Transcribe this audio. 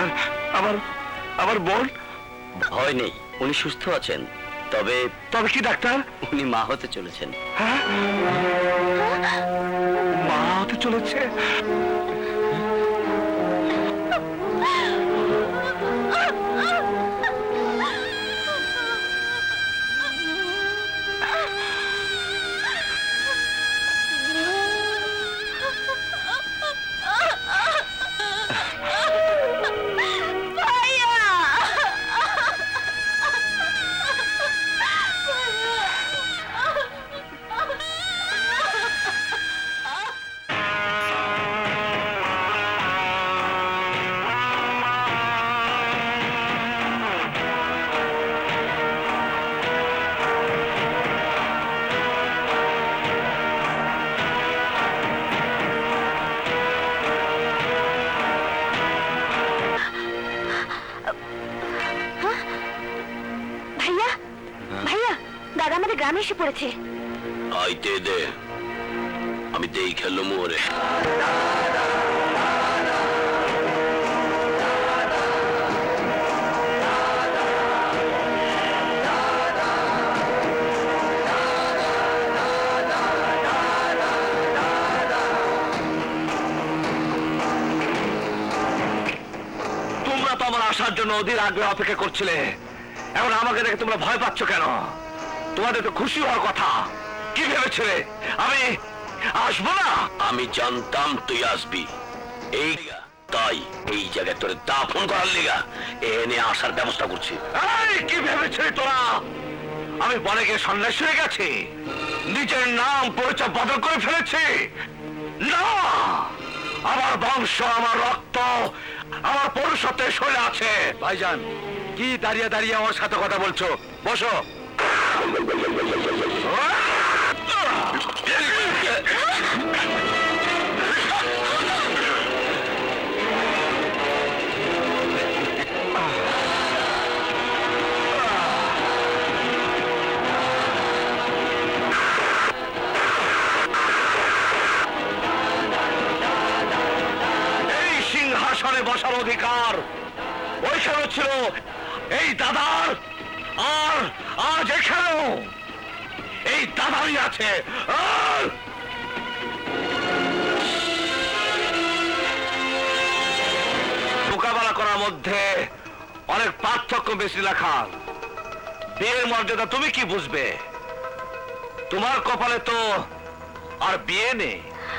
Doctor, আমার আমার বোন। ভয় নেই, উনি সুস্থ আছেন। তবে তবে কি ডাক্তার? উনি মা হতে চলেছেন। হ্যাঁ, মা হতে চলেছে। ভাইয়া, ভাইয়া, দাদা আমাদের গ্রামে এসে পড়েছে। আইতে দে, আমি দেই খেলো মোরে। তোমরা তো আমার আসার জন্য অধীর আগ্রহে অপেক্ষা করছিলে, এখন আমাকে দেখে তোমরা ভয় পাচ্ছ কেন? তোমাদের তো খুশি হওয়ার কথা। কি ভেবেছিলে আমি আসবো না? আমি জানতাম তুই আসবি, এই তাই এই জায়গায় তোরে দাফন করার লিগা এনে আসার ব্যবস্থা করছি। এই, কি ভেবেছিলে তোরা আমি বনে গিয়ে সন্ন্যাসী হয়ে গেছি, নিজের নাম পরিচয় বদল করে ফেলেছি? না, আমার বংশ, আমার রক্ত, আমার পৌরুষত্বের শরীরে আছে। ভাইজান, কি দাঁড়িয়ে দাঁড়িয়ে আমার সাথে কথা বলছো? বসো। এই সিংহাসনে বসার অধিকার ওইখানে ছিল এই দাদার, আর আজ এখানেও এই দাদারই আছে। আর মোকাবেলা করার মধ্যে অনেক পার্থক্য বেশি লেখার। বিয়ের মর্যাদা তুমি কি বুঝবে? তোমার কপালে তো আর বিয়ে নেই।